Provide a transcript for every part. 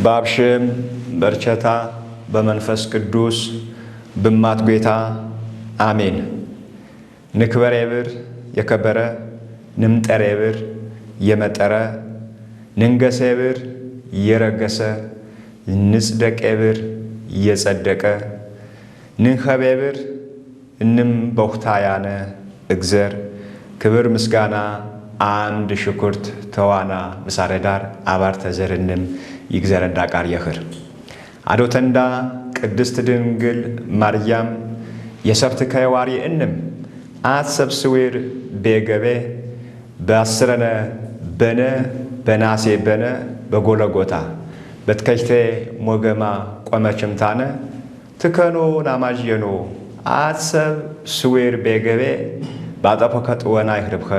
በአብሽም በርቸታ በመንፈስ ቅዱስ ብማት ጌታ አሜን። ንክበር የብር የከበረ ንምጠር የብር የመጠረ ንንገሰ የብር የረገሰ ንጽደቅ የብር የጸደቀ ንንኸብ የብር እንም በውክታ ያነ እግዘር ክብር ምስጋና አንድ ሽኩርት ተዋና ምሳረዳር አባር ተዘርንም ይግዘረዳ ቃር የኽር አዶተንዳ ቅድስት ድንግል ማርያም የሰብት ከዋሪ እንም አትሰብስዌር ቤገቤ በአስረነ በነ በናሴ በነ በጎለጎታ በትከጅቴ ሞገማ ቆመችምታነ ትከኖ ናማጅየኖ አትሰብ ስዌር ቤገቤ ባጠፎ ከጥወና ይኽርብኸ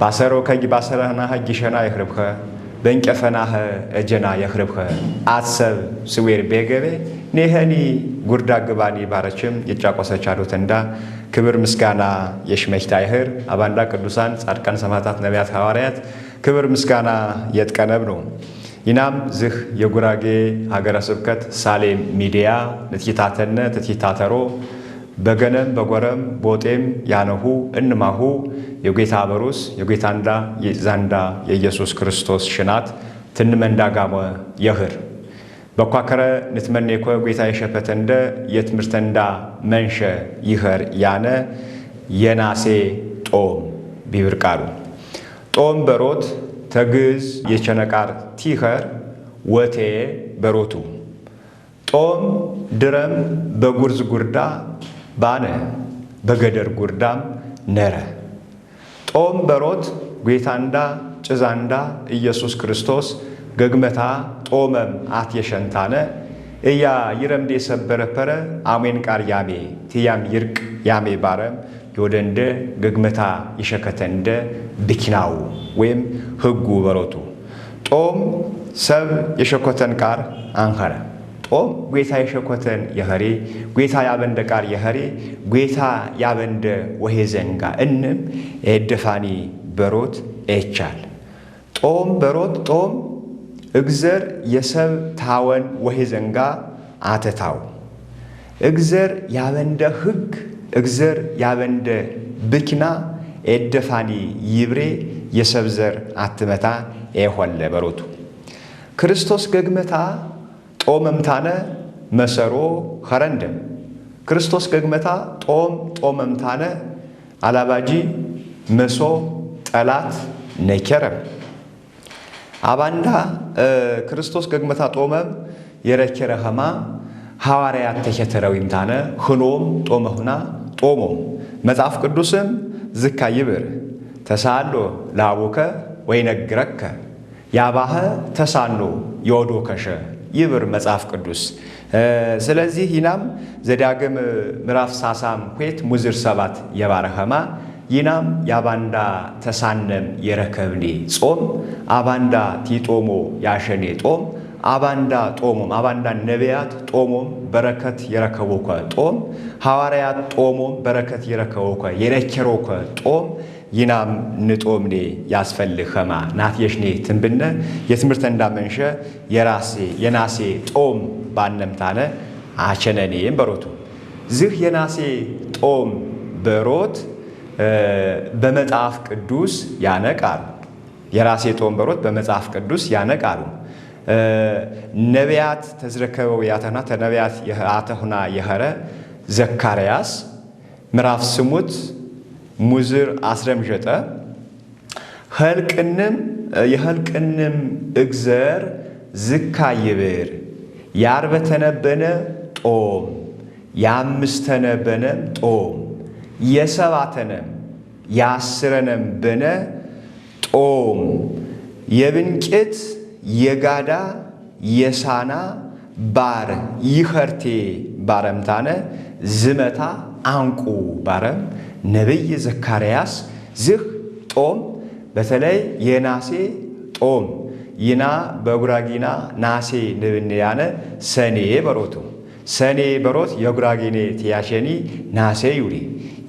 ባሰሮ ከጅ ባሰረና ጊሸና ይኽርብኸ በእንቀፈናኸ እጀና የኽርብኸ አትሰብ ስዌር ቤገቤ ኔኸኒ ጉርዳ ግባኒ ባረችም የጫቆሰች አዶተንዳ ክብር ምስጋና የሽመሽታ ይኽር አባንዳ ቅዱሳን ጻድቃን ሰማዕታት ነቢያት ሐዋርያት ክብር ምስጋና የጥቀነብ ነው። ይናም ዝህ የጉራጌ ሀገረ ስብከት ሳሌም ሚዲያ ንትይታተነ ትትይታተሮ በገነም በጎረም ቦጤም ያነሁ እንማሁ የጌታ በሩስ የጌታንዳ የዛንዳ የኢየሱስ ክርስቶስ ሽናት ትንመንዳጋመ የኽር በኳከረ ንትመኔኮ ጌታ የሸፈተንደ የትምህርተንዳ መንሸ ይኸር ያነ የናሴ ጦም ቢብርቃሩ ጦም በሮት ተግዝ የቸነቃር ቲኸር ወቴ በሮቱ ጦም ድረም በጉርዝ ጉርዳ ባነ በገደር ጉርዳም ነረ ጦም በሮት ጌታንዳ ጭዛንዳ ኢየሱስ ክርስቶስ ገግመታ ጦመም አትየሸንታነ እያ ይረምዴ ሰበረፐረ አሜን ቃር ያሜ ትያም ይርቅ ያሜ ባረም የወደንደ ገግመታ ይሸከተንደ ብኪናው ወይም ህጉ በሮቱ ጦም ሰብ የሸኮተን ቃር አንኸረ ጦም ጌታ የሸኮተን የኸሬ ጌታ ያበንደ ቃር የኸሬ ጌታ ያበንደ ወሄ ዘንጋ እንም ኤደፋኒ በሮት ኤቻል ጦም በሮት ጦም እግዘር የሰብ ታወን ወሄ ዘንጋ አተታው እግዘር ያበንደ ህግ እግዘር ያበንደ ብኪና ኤደፋኒ ይብሬ የሰብዘር አትመታ ኤሆለ በሮቱ ክርስቶስ ገግመታ ጦመምታነ መሰሮ ኸረንደም ክርስቶስ ገግመታ ጦመምታነ አላባጂ መሶ ጠላት ነከረም አባንዳ ክርስቶስ ገግመታ ጦመም የረከረ ኸማ ሐዋርያት ተከተረው ይምታነ ህኖም ጦመሁና ጦሞም መጽሐፍ ቅዱስም ዝካ ይብር ተሳሎ ላቦከ ወይነግረከ ያባህ ተሳኖ የወዶከሸ ይብር መጽሐፍ ቅዱስ ስለዚህ ይናም ዘዳግም ምዕራፍ ሳሳም ሆት ሙዝር 7 የባረኸማ ይናም ያባንዳ ተሳነም የረከብኔ ጾም አባንዳ ቲጦሞ ያሸኔ ጦም አባንዳ ጦሞም አባንዳ ነቢያት ጦሞም በረከት የረከቦከ ጦም ሐዋርያት ጦሞም በረከት የረከቦከ የረከሮከ ጦም ይናም ንጦምኔ ያስፈልኸማ ናትየሽኔ ትንብነ የትምህርት እንዳመንሸ የናሴ ጦም ባነምታነ አቸነኔም በሮቱ ዝህ የናሴ ጦም በሮት በመጽሐፍ ቅዱስ ያነቃሉ የራሴ ጦም በሮት በመጽሐፍ ቅዱስ ያነቃሉ ነቢያት ተዝረከበው ያተና ተነቢያት ያተሁና የኸረ ዘካርያስ ምዕራፍ ስሙት ሙዝር 19 የህልቅንም እግዘር ዝካ ይብር ያርበተነበነ ጦም ያምስተነበነም ጦም የሰባተነም ያስረነም በነ ጦም የብንቄት የጋዳ የሳና ባር ይኸርቴ ባረምታነ ዝመታ አንቁ ባረም ነብይ ዘካርያስ ዝህ ጦም በተለይ የናሴ ጦም ይና በጉራጊና ናሴ ንብንያነ ሰኔ በሮቱ ሰኔ በሮት የጉራጊኔ ቲያሸኒ ናሴ ዩሪ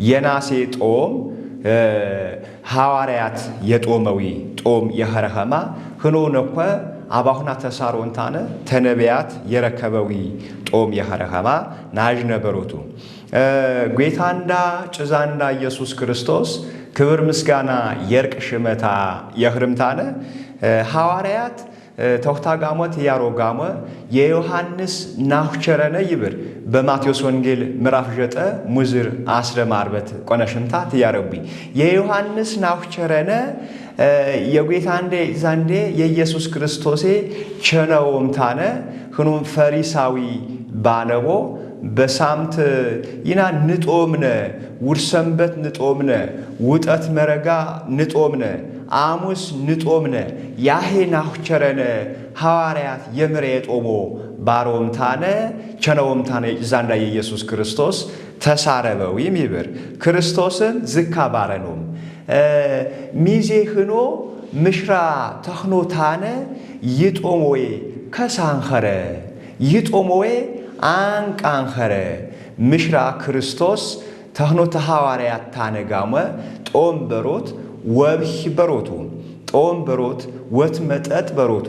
የናሴ ጦም ሐዋርያት የጦመዊ ጦም የኸረኸማ ህኖ ነኮ አባሁና ተሳሮንታነ ተነቢያት የረከበዊ ጦም የኸረኸማ ናዥ ነበሩቱ ጌታንዳ ጭዛንዳ ኢየሱስ ክርስቶስ ክብር ምስጋና የርቅ ሽመታ የኽርምታነ ሐዋርያት ተውታጋሞት ያሮጋሞ የዮሐንስ ናሁቸረነ ይብር በማቴዎስ ወንጌል ምዕራፍ 9 ሙዝር 14 ቆነሽምታት ያረቢ የዮሐንስ ናሁቸረነ የጌታንዴ ዛንዴ የኢየሱስ ክርስቶስ ቸነውምታነ ሁኑም ፈሪሳዊ ባነቦ በሳምት ይና ንጦምነ ውርሰንበት ንጦምነ ውጠት መረጋ ንጦምነ አሙስ ንጦምነ ያሄናሁ ቸረነ ሐዋርያት የምሬ ጦሞ ባሮምታነ ቸነውምታነ ዛንዳ የኢየሱስ ክርስቶስ ተሳረበው ይምብር ክርስቶስን ዝካ ባረኖም ሚዜ ህኖ ምሽራ ተኽኖታነ ይጦሞዌ ከሳንኸረ ይጦሞዌ አንቃንኸረ ምሽራ ክርስቶስ ተኽኖተ ሐዋርያት ታነጋመ ጦም በሮት ወብህ በሮቱ ጦም በሮት ወት መጠጥ በሮቱ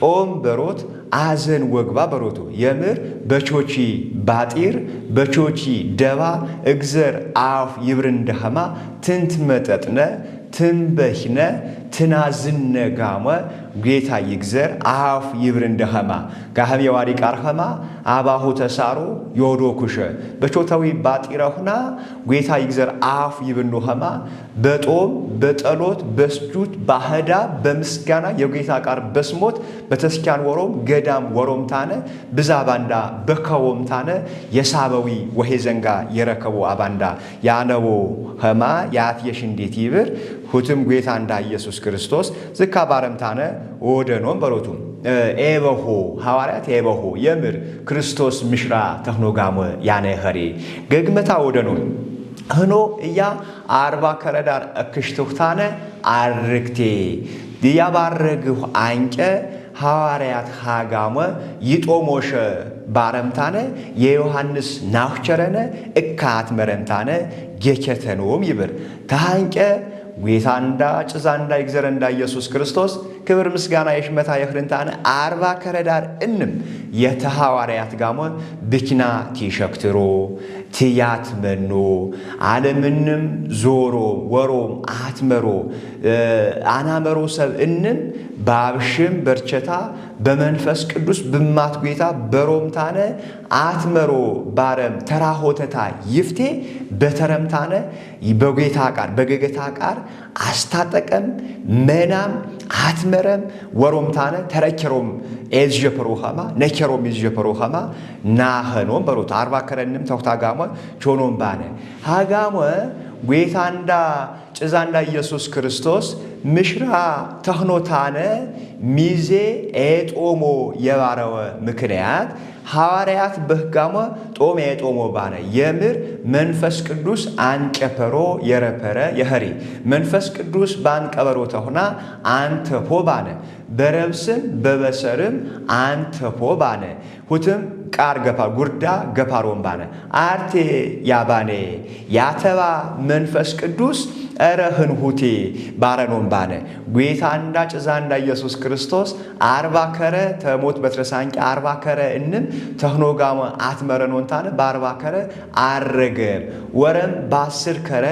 ጦም በሮት አዘን ወግባ በሮቱ የምር በቾቺ ባጢር በቾቺ ደባ እግዘር አፍ ይብርንደኸማ ትንት መጠጥነ ትንበህነ ትናዝነ ጋመ ጌታ ይግዘር አፍ ይብርንደኸማ ጋህም የዋሪ ቃርኸማ አባሁ ተሳሮ ዮዶ ኩሸ በቾታዊ ባጢረሁና ጌታ ይግዘር አፍ ይብንዱኸማ በጦም በጠሎት በስጁት ባህዳ በምስጋና የጌታ ቃር በስሞት በተስኪያን ወሮም ገዳም ወሮምታነ ብዛ ባንዳ በከወምታነ የሳበዊ ወሄ ዘንጋ የረከቡ አባንዳ ያነቦ ኸማ ያትየሽ እንዴት ይብር ሁትም ጌታ እንዳ ኢየሱስ ክርስቶስ ዝካ ባረምታነ ወደኖም በሮቱ ኤበሆ ሐዋርያት ኤበሆ የምር ክርስቶስ ምሽራ ተኽኖጋመ ያነ ኸሬ ገግመታ ወደኖም ህኖ እያ 40 ከረዳር እክሽቱታነ አርክቴ ዲያባረግሁ አንቀ ሐዋርያት ሃጋመ ይጦሞሸ ባረምታነ የዮሐንስ ናሁቸረነ እካት መረምታነ ጌቸተኖም ይብር ታንቀ ጌታንዳ ጭዛንዳ ይግዘረንዳ ኢየሱስ ክርስቶስ ክብር ምስጋና የሽመታ የኽርንታነ 40 ከረዳር እንም የተሐዋርያት ጋሞ ብኪና ቲሸክትሮ ትያት መኖ ዓለምንም ዞሮ ወሮም አትመሮ አናመሮ ሰብ እንም ባብሽም በርቸታ በመንፈስ ቅዱስ ብማት ጌታ በሮምታነ አትመሮ ባረም ተራሆተታ ይፍቴ በተረምታነ በጌታ ቃር በገገታ ቃር አስታጠቀም መናም አትመረም ወሮምታነ ተረከሮም ኤዝጀፕሮሃማ ነከሮም ኤዝጀፕሮሃማ ናኸኖም በሮት 40 ከረንም ተውታጋሞ ቾኖም ባነ ሃጋሞ ጌታንዳ ጭዛንዳ ኢየሱስ ክርስቶስ ምሽራ ተኽኖታነ ሚዜ ኤጦሞ የባረወ ምክንያት ሐዋርያት በህጋሞ ጦም ኤጦሞ ባነ የምር መንፈስ ቅዱስ አንቀፐሮ የረፐረ የኸሪ መንፈስ ቅዱስ ባንቀበሮ ተሆና አንተፖ ባነ በረብስም በበሰርም አንተፖ ባነ ሁትም ቃር ገፋ ጉርዳ ገፋሮም ባነ አርቴ ያባኔ ያተባ መንፈስ ቅዱስ እረህን ሁቴ ባረኖም ባነ ጌታንዳ ጭዛንዳ ኢየሱስ ክርስቶስ 40 ከረ ተሞት በትረሳንቂ 40 ከረ እንም ተኽኖጋመ አትመረኖንታነ በ40 ከረ አረገ ወረም በ10 ከረ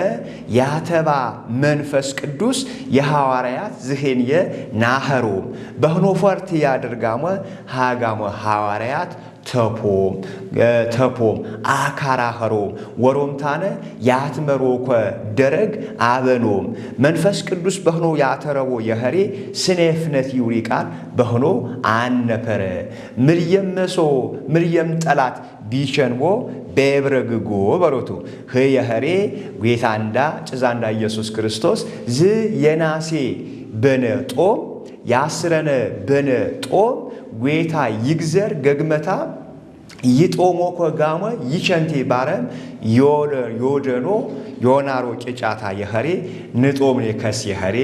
ያተባ መንፈስ ቅዱስ የሐዋርያት ዝሄንየ ናኸሮም በህኖ ፈርት ያድርጋመ ሃጋመ ሐዋርያት ተፖም አካራኸሮም ወሮምታነ ያትመሮኮ ደረግ አበኖም መንፈስ ቅዱስ በህኖ ያተረቦ የኸሬ ስኔፍነት ይውሪቃል በህኖ አነፐረ ምርየም ጠላት ቢቸንቦ በብረግጎ በሮቱ የኸሬ ጌታንዳ ጭዛንዳ ኢየሱስ ክርስቶስ ዝ የናሴ በነ ጦም ያስረነ በነ ጦም ጌታ ይግዘር ገግመታ ይጦሞ ኮጋመ ይቸንቴ ባረም ዮደኖ ዮናሮ ጭጫታ የኸሬ ንጦም የከስ የኸሬ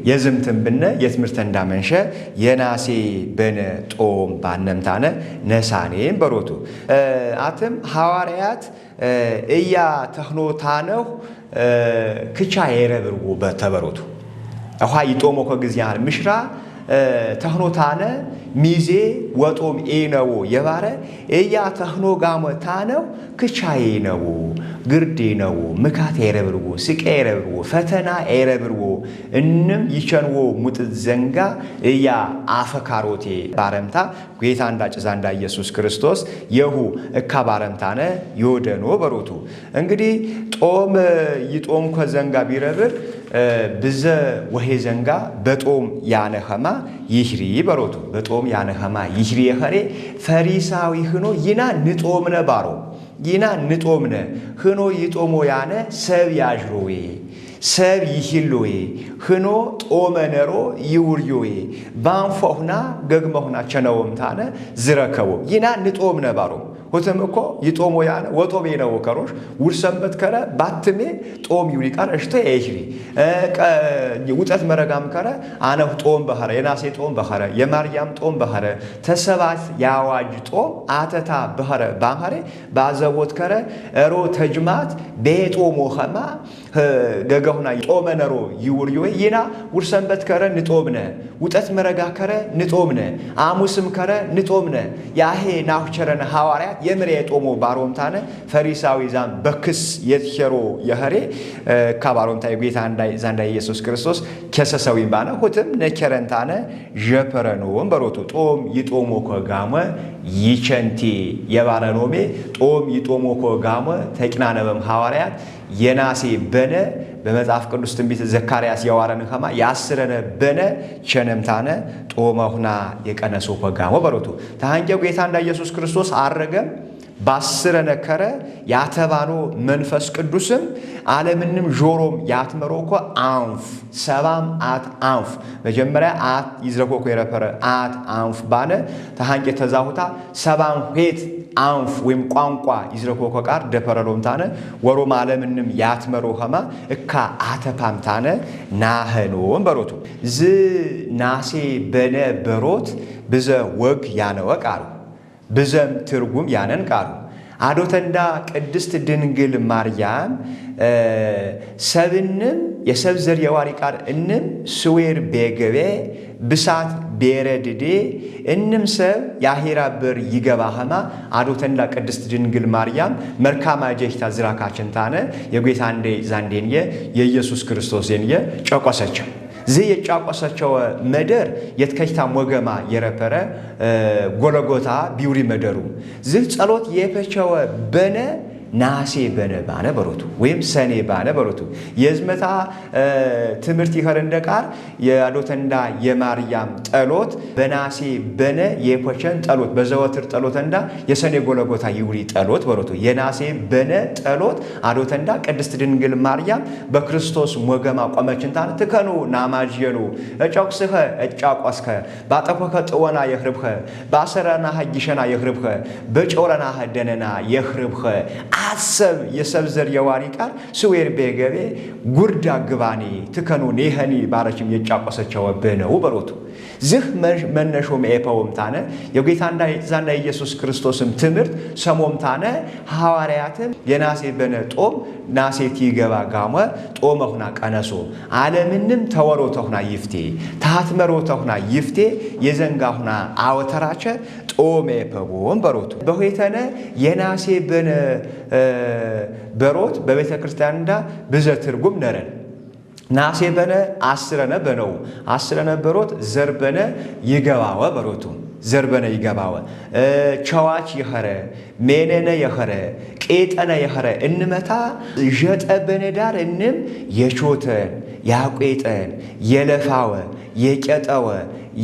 የዝምትን ብነ የትምህርት እንዳመንሸ የናሴ በነ ጦም ባነምታነ ነሳኔም በሮቱ አትም ሐዋርያት እያ ተኽኖታነው ክቻ የረብርጎ በተበሮቱ አሃ ይጦሞ ኮግዚያን ምሽራ ተህኖታነ ሚዜ ወጦም ኤነዎ የባረ እያ ተህኖ ጋሞ ታነው ክቻዬ ነው ግርዴ ነው ምካት ኤረብርዎ ስቄ ኤረብርዎ ፈተና ኤረብርዎ እንም ይቸንዎ ሙጥ ዘንጋ እያ አፈካሮቴ ባረምታ ጌታ እንዳጭዛ እንዳ ኢየሱስ ክርስቶስ የሁ እካ ባረምታነ ይወደኖ በሮቱ እንግዲህ ጦም ይጦም ከዘንጋ ቢረብር ብዘ ወሄ ዘንጋ በጦም ያነኸማ ይህሪ በሮቱ በጦም ያነኸማ ይህሪ የኸሬ ፈሪሳዊ ሆኖ ይና ንጦምነ ባሮ ይና ንጦምነ ሆኖ ይጦሞ ያነ ሰብ ያጅሮዌ ሰብ ይሂሎዌ ሆኖ ጦመነሮ ይውርዮዌ ባንፎህና ገግመሁና ቸነውምታነ ዝረከቦ ይና ንጦምነ ባሮ ሆተም እኮ ይጦሞ ያነ ወጦሜ ነው ከሮሽ ውርሰንበት ከረ ባትሜ ጦም ይውሪቃን እሽተ ይሽሪ ውጠት መረጋም ከረ አነው ጦም በኸረ የናሴ ጦም በኸረ የማርያም ጦም በኸረ ተሰባት ያዋጅ ጦም አተታ በኸረ ባንኸሬ ባዘቦት ከረ እሮ ተጅማት ቤጦሞ ኸማ ገገሁና ጦመነሮ ይውርዮ ይና ውርሰንበት ከረ ንጦምነ ውጠት መረጋ ከረ ንጦምነ አሙስም ከረ ንጦምነ ያሄ ናውቸረነ ሐዋርያ የምሬ ጦሞ ባሮምታነ ፈሪሳዊ ዛም በክስ የትሸሮ የኸሬ ካባሮምታ የጌታ ዛንዳ ኢየሱስ ክርስቶስ ከሰሰዊ ባነ ሆተም ነከረንታነ ጀፐረኖም በሮቱ ጦም ይጦሞ ኮጋመ ይቸንቲ የባረኖሜ ጦም ይጦሞ ኮጋመ ተቅናነበም ሐዋርያት የናሴ በነ በመጽሐፍ ቅዱስ ትንቢት ዘካርያስ ያዋረን ከማ ያስረነ በነ ቸነምታነ ጦመሁና የቀነሶ ኮጋሞ በሮቱ ታንጀው ጌታ እንዳ ኢየሱስ ክርስቶስ አረገ ባስረነ ከረ ያተባኖ መንፈስ ቅዱስም ዓለምንም ጆሮም ያትመሮኮ አንፍ ሰባም አት አንፍ መጀመሪያ አት ይዝረኮኮ የረፈረ አት አንፍ ባነ ታንጀ ተዛሁታ ሰባም ሄት አንፍ ወይም ቋንቋ ይዝረኮኮ ቃር ደፈረሎምታነ ወሮም ዓለምንም ያትመሮ ኸማ እካ አተፓምታነ ናህኖም በሮቱ ዝ ናሴ በነ በሮት ብዘ ወግ ያነወ ቃሉ ብዘም ትርጉም ያነን ቃሉ አዶተንዳ ቅድስት ድንግል ማርያም ሰብንም የሰብ ዘር የዋሪ ቃል እንም ስዌር ቤገቤ ብሳት ቤረድዴ እንም ሰብ ያሄራ በር ይገባህማ አዶተንዳ ቅድስት ድንግል ማርያም መርካማ ጀሽታ ዝራካችንታነ የጌታ እንደ ዛንዴንየ የኢየሱስ ክርስቶስንየ ጨቆሰቸው زي የጫቆሰቸው መደር የትከሽታ ሞገማ የረፈረ ጎለጎታ ቢውሪ መደሩ ዝህ ጸሎት የፈቸው በነ ናሴ በነ ባነ በሮቱ ወይም ሰኔ ባነ በሮቱ የዝመታ ትምርት ይኸር እንደቃር የአዶተንዳ የማርያም ጸሎት በናሴ በነ የፈቸን ጸሎት በዘወትር ጸሎት እንዳ የሰኔ ጎለጎታ ይውሪ ጸሎት በሮቱ የናሴ በነ ጸሎት አዶተንዳ ቅድስት ድንግል ማርያም በክርስቶስ ሞገማ ቆመችንታን ትከኑ ናማጅየኑ እጫቁስኸ እጫቆስከ ባጠፈከ ጥወና የኽርብኸ ባሰረና ሐጊሸና የኽርብኸ በጮረና ሐደነና የኽርብኸ አሰብ የሰብዘር የዋሪ ቃል ስዌር ቤገቤ ጉርዳ ግባኒ ትከኑ ነህኒ ባረችም የጫቆሰቸው በነው በሮቱ ዝህ መነሾም ኤፓውምታነ የጌታ ዛንዳ ኢየሱስ ክርስቶስም ትምርት ሰሞምታነ ሐዋርያትም የናሴ በነ ጦም ናሴት ይገባ ጋመ ጦመሁና ቀነሶ ዓለምንም ተወሮተሁና ይፍቴ ታትመሮተሁና ይፍቴ የዘንጋሁና አወተራቸ ጦም ኤፓውም በሮቱ በሆይተነ የናሴ በነ በሮት በቤተ ክርስቲያን እንዳ ብዘ ትርጉም ነረን ናሴ በነ አስረነ በነው አስረነ በሮት ዘርበነ ይገባው በሮቱ ዘርበነ ይገባው ቸዋች ይኸረ ሜነነ ይኸረ ቄጠነ ይኸረ እንመታ ጀጠበነ ዳር እንም የቾተን ያቄጠን የለፋወ የቀጠወ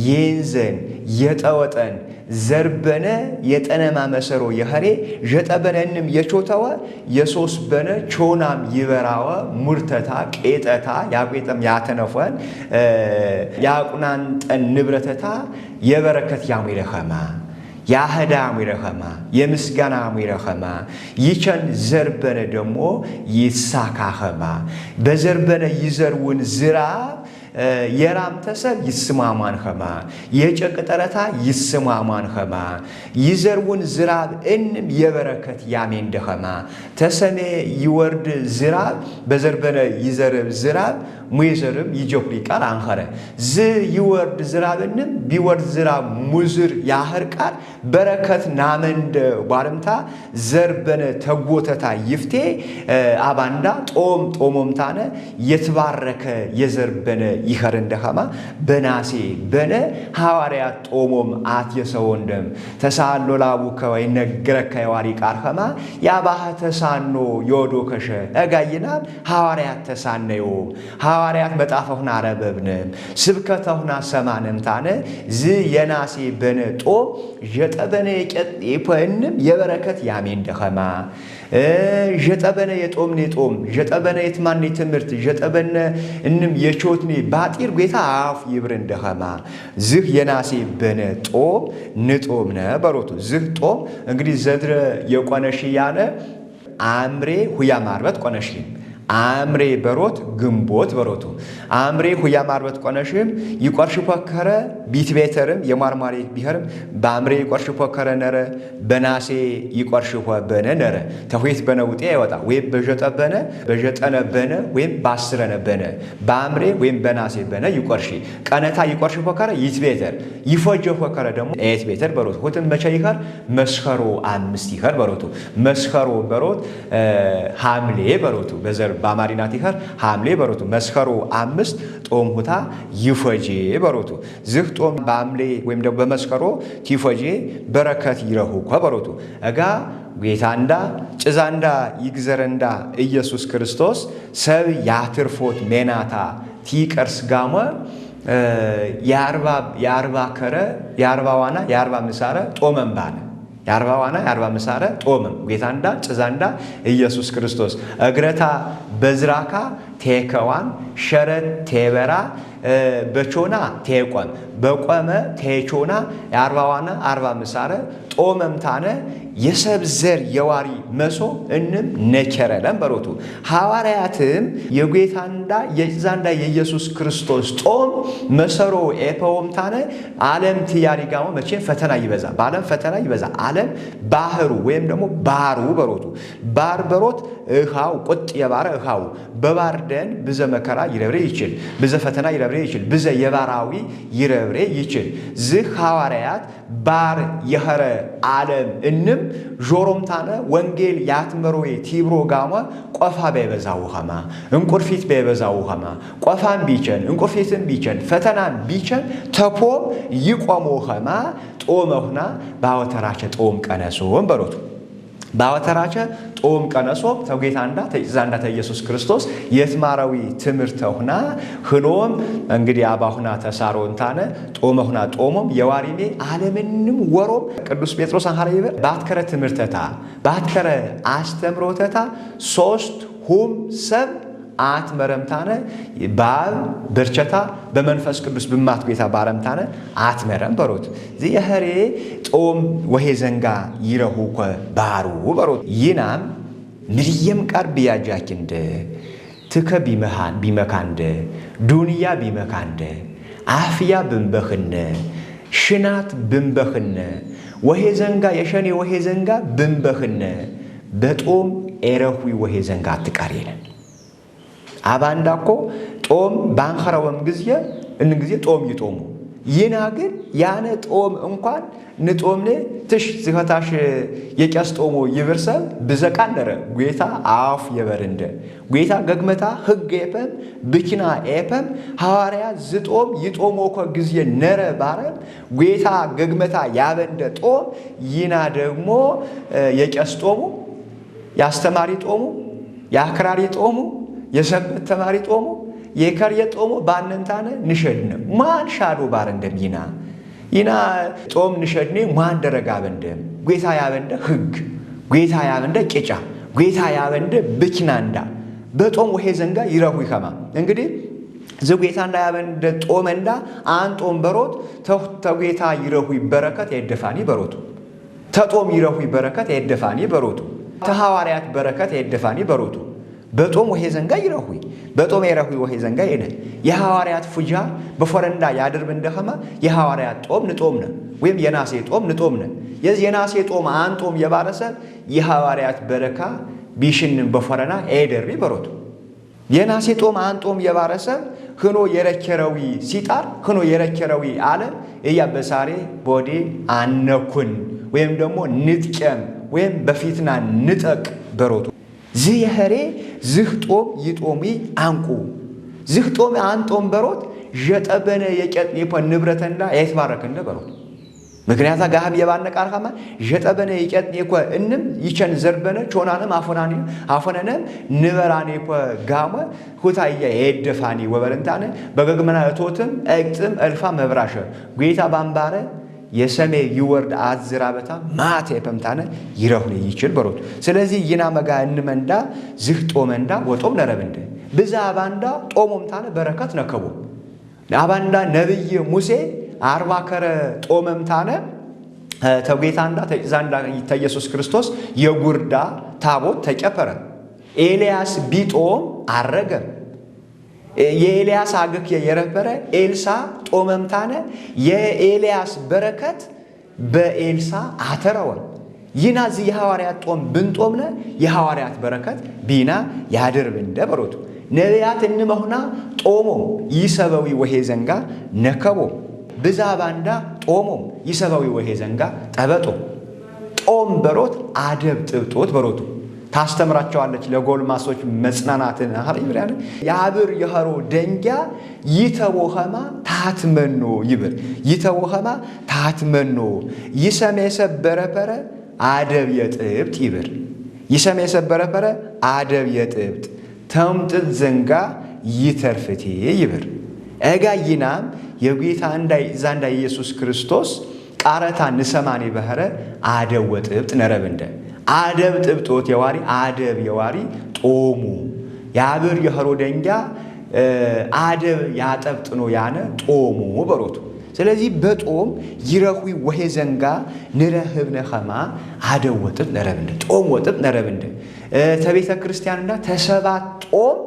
የንዘን የጠወጠን ዘርበነ የጠነማ መሰሮ የኸሬ ጀጠበነንም የቾተወ የሶስ በነ ቾናም ይበራወ ሙርተታ ቄጠታ ያቄጠም ያተነፈን ያቁናን ጠን ንብረተታ የበረከት ያሙይረኸማ ያህዳ ያሙይረኸማ የምስጋና ያሙይረኸማ ይቸን ዘርበነ ደሞ ይሳካኸማ በዘርበነ ይዘርውን ዝራ የራም ተሰብ ይስማማን ኸማ የጨቅጠረታ ይስማማን ኸማ ይዘርውን ዝራብ እንም የበረከት ያሜን ደኸማ ተሰኔ ይወርድ ዝራብ በዘርበነ ይዘርብ ዝራብ ሙይዘርም ይጆክሪ ቃል አንኸረ ዝ ይወርድ ዝራብንም ቢወርድ ዝራብ ሙዝር ያህር ቃል በረከት ናመንደ ባርምታ ዘርበነ ተጎተታ ይፍቴ አባንዳ ጦሞምታነ የተባረከ የዘርበነ ይኸር እንደኸማ በናሴ በነ ሐዋርያት ጦሞም አትየሰወንደም ተሳሎ ላቡከ ወይ ነገረከ የዋሪ ቃል ኸማ ያባህ ተሳኖ ዮዶ ከሸ እጋይናል ሐዋርያት ተሳነዮ ሐዋርያት መጣፈውና አረበብንም ስብከተውና ሰማንም ታነ ዝ የናሴ በነጦ ጀጠበነ የቀጥይፈንም የበረከት ያሜ እንደኸማ ጀጠበነ የጦምኔ ጦም ጀጠበነ የትማኔ ትምህርት ጀጠበነ እንም የቾትኔ ባጢር ጌታ አፍ ይብር እንደኸማ ዝህ የናሴ በነጦ ንጦምነ በሮቱ ዝህ ጦም እንግዲህ ዘድረ የቆነሽ ያነ አምሬ ሁያ ማርበት ቆነሽም አምሬ በሮት ግንቦት በሮቱ አምሬ ሁያ ማርበት ቆነሽም ይቆርሽ ፖከረ ቢትቤተርም የማርማሪ ቢሄርም በአምሬ ይቆርሽ ፖከረ ነረ በናሴ ይቆርሽ ፖበነ ነረ ተሁይት በነውጤ ያወጣ ወይ በጀጠነ በነ ወይም ባስረነ በነ በአምሬ ወይም በናሴ በነ ይቆርሽ ቀነታ ይቆርሽ ፖከረ ይትቤተር ይፎጀ ፖከረ ደግሞ ኤት ቤተር በሮቱ ሆተን መቼ ይኸር መስከሮ 5 ይኸር በሮቱ መስከሮ በሮት ሐምሌ በሮቱ በዘር ባማሪናት ይኸር ሐምሌ በሮቱ መስከሮ 5 ጦም ሁታ ይፎጄ በሮቱ ዝህ ጦም በሐምሌ ወይም ደግሞ በመስከሮ ቲፎጄ በረከት ይረሁ ከበሮቱ እጋ ጌታንዳ ጭዛንዳ ይግዘረንዳ ኢየሱስ ክርስቶስ ሰብ ያትርፎት ሜናታ ቲቀርስ ጋሞ የአርባ ከረ የአርባ ዋና የአርባ ምሳረ ጦመን ባለ የአርባ ዋና የአርባ ምሳረ ጦመም ጌታንዳ ጭዛንዳ ኢየሱስ ክርስቶስ እግረታ በዝራካ ቴከዋን ሸረት ቴበራ በቾና ቴቆም በቆመ ቴቾና የአርባ ዋና አርባ ምሳረ ጦመምታነ የሰብዘር የዋሪ መሶ እንም ነከረለም በሮቱ ሐዋርያትም የጌታንዳ የዛንዳ የኢየሱስ ክርስቶስ ጦም መሰሮ ኤፖምታነ ዓለም ትያሪጋው መቼ ፈተና ይበዛ በዓለም ፈተና ይበዛ ዓለም ባህሩ ወይም ደግሞ ባሩ በሮቱ ባር በሮት እኻው ቁጥ የባረ እኻው በባርደን ብዘ መከራ ይረብሬ ይችል ብዘ ፈተና ይረብሬ ይችል ብዘ የባራዊ ይረብሬ ይችል ዝህ ሐዋርያት ባር የኸረ ዓለም እንም ጆሮምታነ ወንጌል ያትመሮይ ቲብሮ ጋማ ቆፋ በበዛው ኸማ እንቁርፊት በበዛው ኸማ ቆፋን ቢቸን እንቁርፊትን ቢቸን ፈተናን ቢቸን ተፖ ይቆሞ ኸማ ጦመውና ባወተራቸ ጦም ቀነሶም በሮቱ ባወተራቸ ጦም ቀነሶ ተጌታንዳ ተዛንዳ ኢየሱስ ክርስቶስ የትማራዊ ትምርተውና ህሎም እንግዲህ አባሁና ተሳሮንታነ ጦመውና ጦሞም የዋሪሜ ዓለምንም ወሮም ቅዱስ ጴጥሮስ አንሐረይበ ባትከረ ትምርተታ ባትከረ አስተምሮተታ ሶስት ሁም ሰብ አት መረምታነ ባብ በርቸታ በመንፈስ ቅዱስ ብማት ጌታ ባረምታነ አት መረም በሮት ዝየኸሬ ጦም ወሄ ዘንጋ ይረሁ ባሩ በሮት ይናም ንልየም ቀርብ ያጃኪንደ ትከ ቢመካንደ ዱንያ ቢመካንደ አፍያ ብንበኽነ ሽናት ብንበኽነ ወሄ ዘንጋ የሸኔ ወሄ ዘንጋ ብንበኽነ በጦም ኤረሁ ወሄ ዘንጋ አትቀሪነ አባንዳኮ ጦም ባንኸረወም ጊዜ እንግዜ ጦም ይጦሙ ይና ግን ያነ ጦም እንኳን ንጦምነ ትሽ ዝኸታሽ የቀስ ጦሙ ይብርሰብ ብዘቃነረ ጌታ አፍ የበርንደ ጌታ ገግመታ ህግ ኤፐም ብኪና ኤፐም ሐዋርያ ዝጦም ይጦሞኮ ጊዜ ነረ ባረም ጌታ ገግመታ ያበንደ ጦም ይና ደግሞ የቀስ ጦሙ ያስተማሪ ጦሙ ያክራሪ ጦሙ የሰበት ተማሪ ጦሙ የከርየ ጦሙ ባንንታነ ንሸድነ ማን ሻዶ ባር እንደሚና ይና ጦም ንሸድኔ ማን ደረጋ በንደም ጌታ ያበንደ ህግ ጌታ ያበንደ ቄጫ ጌታ ያበንደ ብኪናንዳ በጦም ወሄ ዘንጋ ይረሁ ይከማ እንግዲህ ዘጌታንዳ ያበንደ ጦመንዳ አንጦም በሮት ተጌታ ይረሁ በረከት የደፋኒ በሮቱ ተጦም ይረሁ በረከት የደፋኒ በሮቱ ተሐዋርያት በረከት የደፋኒ በሮቱ በጦም ወሄ ዘንጋ ይረሁይ በጦም ይረሁ ወሄ ዘንጋ ይነ የሐዋርያት ፉጃ በፈረንዳ ያድርብ እንደኸማ የሐዋርያት ጦም ንጦምነ ወይም የናሴ ጦም ንጦምነ የዚህ የናሴ ጦም አንጦም የባረሰ የሐዋርያት በረካ ቢሽንን በፈረና ኤደሪ በሮቱ የናሴ ጦም አንጦም የባረሰብ ህኖ የረከረዊ ሲጣር ህኖ የረከረዊ አለ እያ በሳሬ ቦዴ አነኩን ወይም ደግሞ ንጥቀም ወይም በፊትና ንጠቅ በሮቱ ዝህ የኸሬ ዝህ ጦም ይጦሚ አንቁ ዝህ ጦም አንጦም በሮት ጀጠበነ የቀጥኔ ንብረተና የተባረከነ በሮት ምክንያታ ጋህብ የባነቃር ካማ ጀጠበነ ይቀጥኔ እኮ እንም ይቸን ዘርበነ ቾናንም አፎነንም ንበራኔ እኮ ጋመ ሁታያ የደፋኒ ወበረንታነ በገግመና እቶትም እቅጥም እልፋ መብራሸ ጌታ ባምባረ የሰሜ ይወርድ አዝራበታ ማቴ ፐምታነ ይረሁን ይችል በሮት ስለዚህ ይና መጋ እንመንዳ ዝህ ጦመንዳ ወጦም ነረብንደ ብዛ ባንዳ ጦሞምታነ በረከት ነከቦ አባንዳ ነብይ ሙሴ 40 ከረ ጦመምታነ ተጌታንዳ ተዛንዳ ኢየሱስ ክርስቶስ የጉርዳ ታቦት ተቀፈረ ኤልያስ ቢጦም አረገ የኤልያስ አገክ የረበረ ኤልሳ ጦመምታነ የኤልያስ በረከት በኤልሳ አተረወ ይናዚ የሐዋርያት ጦም ብንጦምነ የሐዋርያት በረከት ቢና ያድርብ እንደበሮቱ ነቢያት እንመሁና ጦሞ ይሰበዊ ወሄ ዘንጋ ነከቦ ብዛ ባንዳ ጦሞ ይሰበዊ ወሄ ዘንጋ ጠበጦ ጦም በሮት አደብ ጥብጦት በሮቱ ታስተምራቸዋለች ለጎልማሶች መጽናናትን አሪብራን ያብር የኸሮ ደንጊያ ይተወኸማ ታትመኖ ይብር ይተወኸማ ታትመኖ ይሰሜሰ በረበረ አደብ የጥብጥ ይብር ይሰሜሰ በረበረ አደብ የጥብጥ ተምጥት ዘንጋ ይተርፍቴ ይብር እጋይናም የጌታ እንዳይ ዛንዳ ኢየሱስ ክርስቶስ ቃረታ ንሰማኔ በህረ አደብ ወጥብጥ ነረብንደ አደብ ጥብጦት የዋሪ አደብ የዋሪ ጦሙ ያብር የኸሮ ደንጊያ አደብ ያጠብጥኖ ያነ ጦሙ በሮቱ ስለዚህ በጦም ይረሁ ወሄ ዘንጋ ንረህብነ ኸማ አደብ ወጥብ ነረብንደ ጦም ወጥብ ነረብንደ ተቤተ ክርስቲያንና ተሰባት ጦም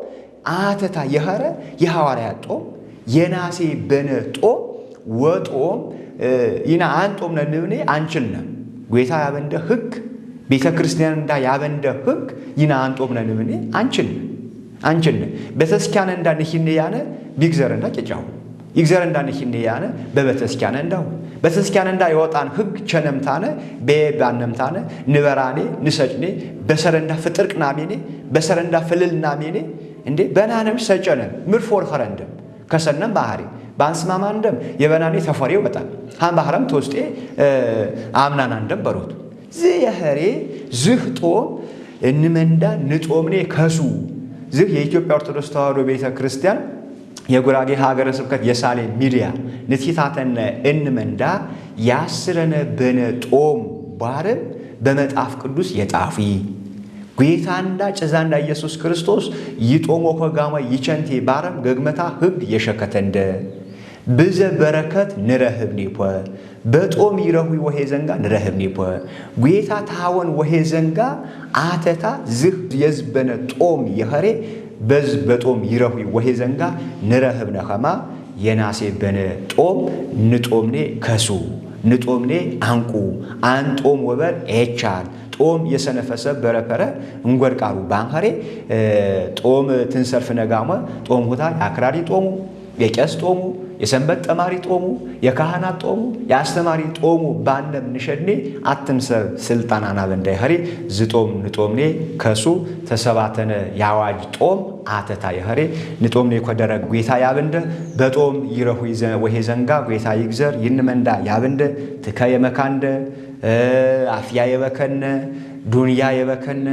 አተታ የኸረ የሐዋርያት ጦም የናሴ በነ ጦም ወጦም ይና አንጦም ነንብኔ አንችልነ ጌታ ያበንደ ህግ ቤተ ክርስቲያን እንዳ ያበንደ ህግ ይና አንጦም ነንብኔ አንችልነ በተስኪያን እንዳ ንሂነ ያነ ቢግዘር እንዳ ጨጫው ይግዘር እንዳ ንሂነ ያነ በበተስኪያን እንዳው በተስኪያን እንዳ የወጣን ህግ ቸነምታነ በባነምታነ ንበራኔ ንሰጭኔ በሰረንዳ ፍጥርቅናሜኔ በሰረንዳ ፍልልናሜኔ እንዴ በናነም ሰጨነ ምርፎር ኸረንደም ከሰነም ባህሪ ባንስማማንደም የበናኔ ተፈሪው ወጣ ሃን ባህረም ተውስጤ አምናናንደም በሮቱ ዝህ የኸሬ ዝህ ጦም እንመንዳ ንጦምኔ ከሱ ዝህ የኢትዮጵያ ኦርቶዶክስ ተዋሕዶ ቤተ ክርስቲያን የጉራጌ ሀገረ ስብከት የሳሌ ሚዲያ ንቲታተነ እንመንዳ ያስረነ በነ ጦም ባረም በመጣፍ ቅዱስ የጣፊ ጌታንዳ ጨዛንዳ ኢየሱስ ክርስቶስ ይጦሞ ከጋማ ይቸንቴ ባረም ገግመታ ህግ የሸከተንደ ብዘ በረከት ንረህብኒፖ በጦም ይረሁ ወሄ ዘንጋ ንረህብኒፖ ጌታ ታወን ወሄ ዘንጋ አተታ ዝህ የዝበነ ጦም የኸሬ በዝ በጦም ይረሁ ወሄ ዘንጋ ንረህብነ ኸማ የናሴ በነ ጦም ንጦምኔ ከሱ ንጦምኔ አንቁ አንጦም ወበር ኤቻል ጦም የሰነፈሰብ በረፈረ እንጎድቃሩ ባንኸሬ ጦም ትንሰርፍ ነጋማ ጦም ሁታ ያክራሪ ጦሙ የቄስ ጦሙ የሰንበት ተማሪ ጦሙ የካህናት ጦሙ የአስተማሪ ጦሙ ባንደም ንሸድኔ አትምሰብ ስልጣናና በንዳይ ኸሬ ዝጦም ንጦምኔ ከሱ ተሰባተነ ያዋጅ ጦም አተታ የኸሬ ንጦምኔ ኮደረግ ጌታ ያብንደ በጦም ይረሁ ወሄ ዘንጋ ጌታ ይግዘር ይንመንዳ ያብንደ ትከ የመካንደ አፍያ የበከነ ዱንያ የበከነ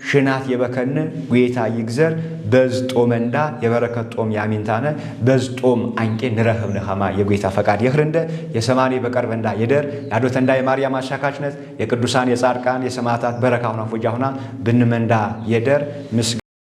ሽናት የበከነ ጌታ ይግዘር በዝጦመንዳ የበረከት ጦም ያሚንታነ በዝጦም አንቄ ንረህብነ ኸማ የጌታ ፈቃድ ይኽርንደ የሰማኔ በቀርበንዳ የደር ያዶተንዳ የማርያም አሻካችነት የቅዱሳን የጻድቃን የሰማዕታት በረካውና ፎጃውና ብንመንዳ የደር